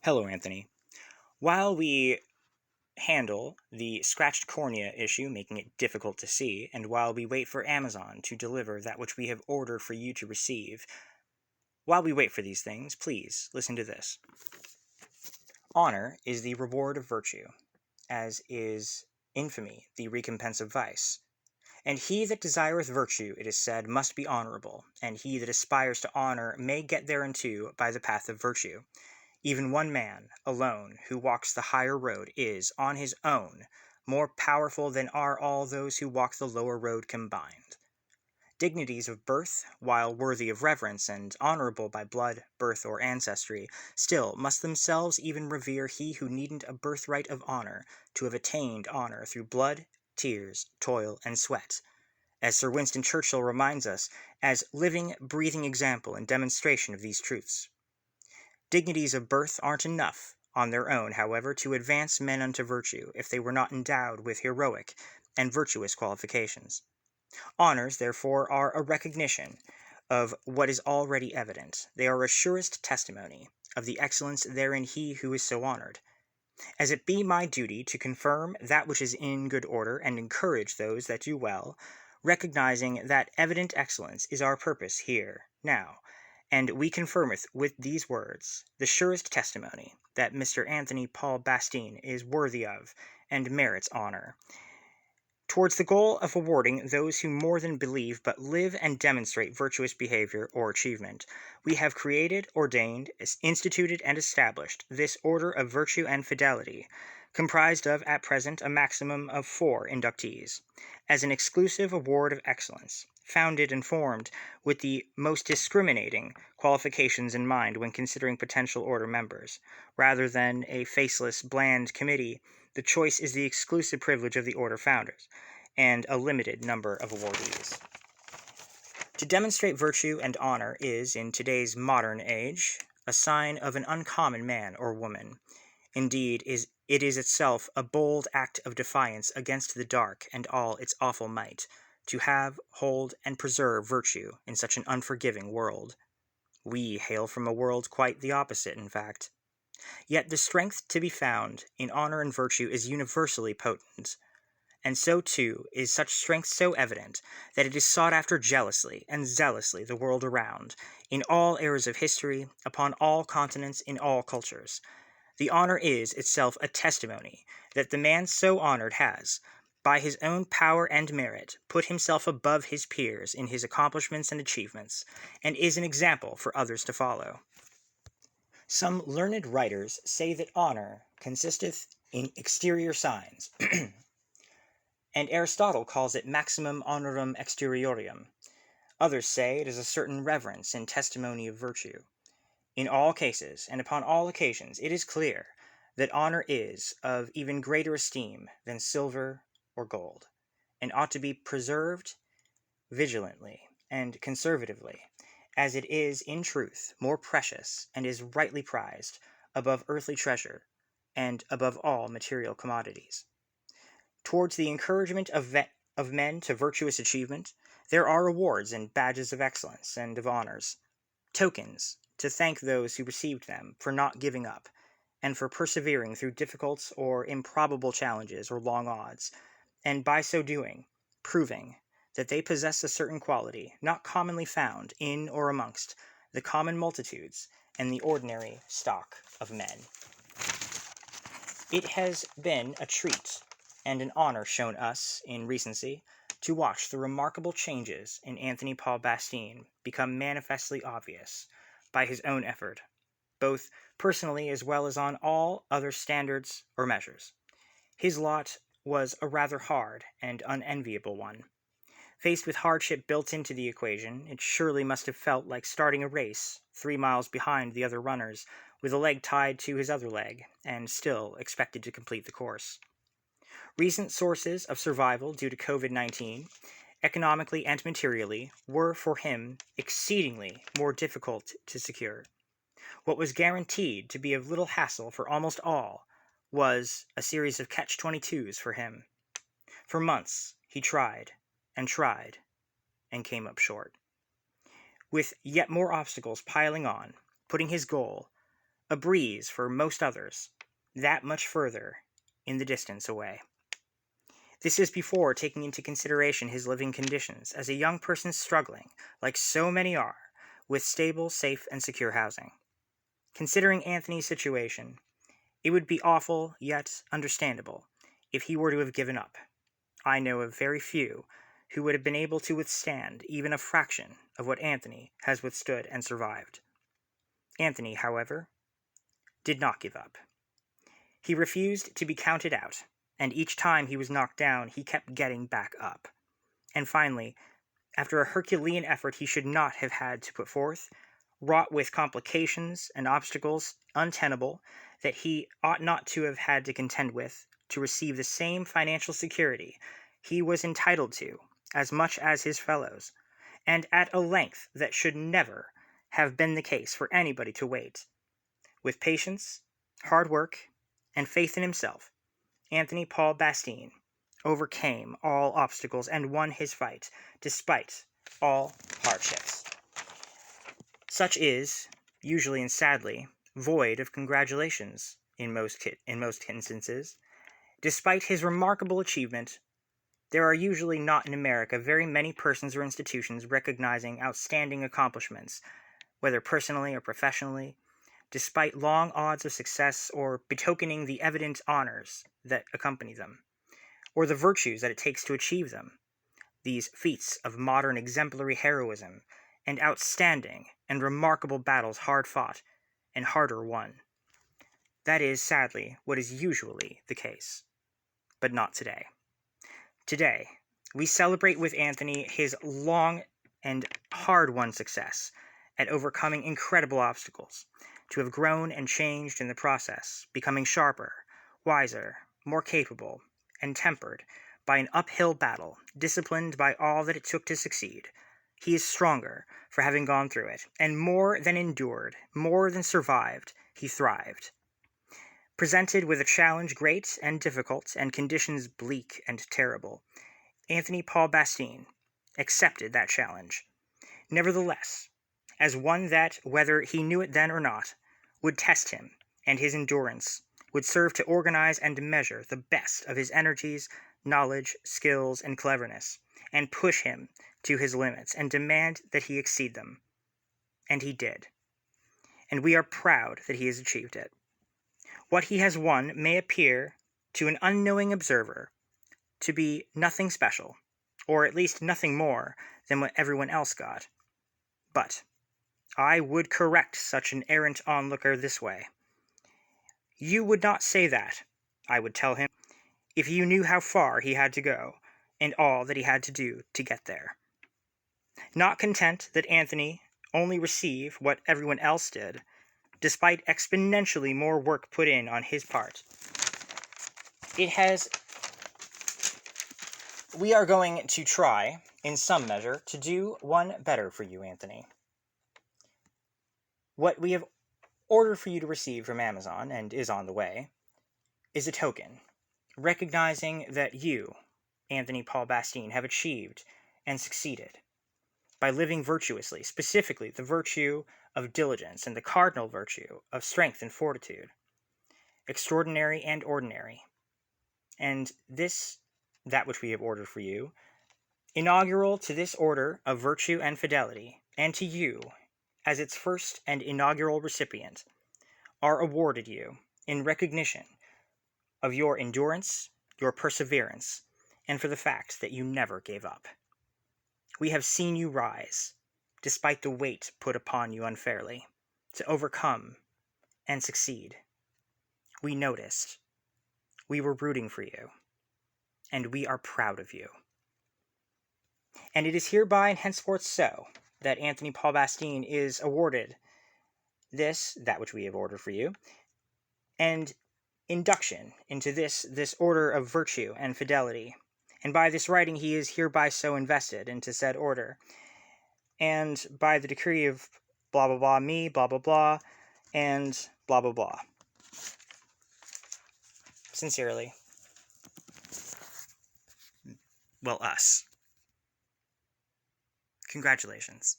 Hello, Anthony. While we handle the scratched cornea issue, making it difficult to see, and while we wait for Amazon to deliver that which we have ordered for you to receive, while we wait for these things, please listen to this. Honor is the reward of virtue, as is infamy the recompense of vice. And he that desireth virtue, it is said, must be honorable, and he that aspires to honor may get thereunto by the path of virtue. Even one man, alone, who walks the higher road is, on his own, more powerful than are all those who walk the lower road combined. Dignities of birth, while worthy of reverence and honorable by blood, birth, or ancestry, still must themselves even revere he who needn't a birthright of honor to have attained honor through blood, tears, toil, and sweat, as Sir Winston Churchill reminds us, as living, breathing example and demonstration of these truths. Dignities of birth aren't enough, on their own, however, to advance men unto virtue, if they were not endowed with heroic and virtuous qualifications. Honors, therefore, are a recognition of what is already evident. They are a surest testimony of the excellence therein he who is so honored. As it be my duty to confirm that which is in good order and encourage those that do well, recognizing that evident excellence is our purpose here, now, and we confirmeth with these words the surest testimony that Mr. Anthony Paul Bastine is worthy of and merits honor. Towards the goal of awarding those who more than believe but live and demonstrate virtuous behavior or achievement, we have created, ordained, instituted, and established this order of virtue and fidelity, comprised of at present a maximum of 4 inductees, as an exclusive award of excellence, founded and formed with the most discriminating qualifications in mind when considering potential order members. Rather than a faceless, bland committee, the choice is the exclusive privilege of the order founders, and a limited number of awardees. To demonstrate virtue and honor is, in today's modern age, a sign of an uncommon man or woman. Indeed, it is itself a bold act of defiance against the dark and all its awful might, to have, hold, and preserve virtue in such an unforgiving world. We hail from a world quite the opposite, in fact. Yet the strength to be found in honor and virtue is universally potent, and so too is such strength so evident that it is sought after jealously and zealously the world around, in all eras of history, upon all continents, in all cultures. The honor is itself a testimony that the man so honored has, by his own power and merit, put himself above his peers in his accomplishments and achievements, and is an example for others to follow. Some learned writers say that honor consisteth in exterior signs, and Aristotle calls it maximum honorum exteriorium. Others say it is a certain reverence and testimony of virtue. In all cases, and upon all occasions, it is clear that honor is of even greater esteem than silver or gold, and ought to be preserved vigilantly and conservatively, as it is in truth more precious and is rightly prized above earthly treasure and above all material commodities. Towards the encouragement of men to virtuous achievement, there are awards and badges of excellence and of honors, tokens to thank those who received them for not giving up, and for persevering through difficult or improbable challenges or long odds, and by so doing, proving that they possess a certain quality not commonly found in or amongst the common multitudes and the ordinary stock of men. It has been a treat and an honor shown us, in recency, to watch the remarkable changes in Anthony Paul Bastine become manifestly obvious by his own effort, both personally as well as on all other standards or measures. His lot was a rather hard and unenviable one. Faced with hardship built into the equation, it surely must have felt like starting a race 3 miles behind the other runners, with a leg tied to his other leg, and still expected to complete the course. Recent sources of survival due to COVID-19, economically and materially, were for him exceedingly more difficult to secure. What was guaranteed to be of little hassle for almost all was a series of catch-22s for him. For months he tried, and came up short. With yet more obstacles piling on, putting his goal a breeze for most others, that much further in the distance away. This is before taking into consideration his living conditions as a young person struggling, like so many are, with stable, safe, and secure housing. Considering Anthony's situation, it would be awful, yet understandable, if he were to have given up. I know of very few who would have been able to withstand even a fraction of what Anthony has withstood and survived. Anthony, however, did not give up. He refused to be counted out, and each time he was knocked down, he kept getting back up. And finally, after a Herculean effort he should not have had to put forth, wrought with complications and obstacles untenable that he ought not to have had to contend with, to receive the same financial security he was entitled to as much as his fellows, and at a length that should never have been the case for anybody to wait. With patience, hard work, and faith in himself, Anthony Paul Bastine overcame all obstacles and won his fight, despite all hardships. Such is, usually and sadly, void of congratulations in most instances. Despite his remarkable achievement, there are usually not in America very many persons or institutions recognizing outstanding accomplishments, whether personally or professionally, despite long odds of success or betokening the evident honors that accompany them, or the virtues that it takes to achieve them. These feats of modern exemplary heroism and outstanding and remarkable battles hard fought and harder won. That is, sadly, what is usually the case. But not today. Today, we celebrate with Anthony his long and hard-won success at overcoming incredible obstacles, to have grown and changed in the process, becoming sharper, wiser, more capable, and tempered by an uphill battle, disciplined by all that it took to succeed. He is stronger for having gone through it, and more than endured, more than survived, he thrived. Presented with a challenge great and difficult, and conditions bleak and terrible, Anthony Paul Bastine accepted that challenge. Nevertheless, as one that, whether he knew it then or not, would test him, and his endurance would serve to organize and measure the best of his energies, knowledge, skills, and cleverness, and push him to his limits, and demand that he exceed them. And he did. And we are proud that he has achieved it. What he has won may appear to an unknowing observer to be nothing special, or at least nothing more than what everyone else got. But I would correct such an errant onlooker this way. You would not say that, I would tell him, if you knew how far he had to go, and all that he had to do to get there. Not content that Anthony only receive what everyone else did, despite exponentially more work put in on his part, we are going to try, in some measure, to do one better for you, Anthony. What we have ordered for you to receive from Amazon, and is on the way, is a token, recognizing that you, Anthony Paul Bastine, have achieved and succeeded by living virtuously, specifically the virtue of diligence and the cardinal virtue of strength and fortitude, extraordinary and ordinary. And this, that which we have ordered for you, inaugural to this order of virtue and fidelity, and to you, as its first and inaugural recipient, are awarded you in recognition of your endurance, your perseverance, and for the fact that you never gave up. We have seen you rise, despite the weight put upon you unfairly, to overcome and succeed. We noticed. We were rooting for you. And we are proud of you. And it is hereby and henceforth so that Anthony Paul Bastine is awarded this, that which we have ordered for you, and induction into this order of virtue and fidelity. And by this writing he is hereby so invested into said order. And by the decree of blah blah blah me, blah blah blah, and blah blah blah. Sincerely. Well, us. Congratulations.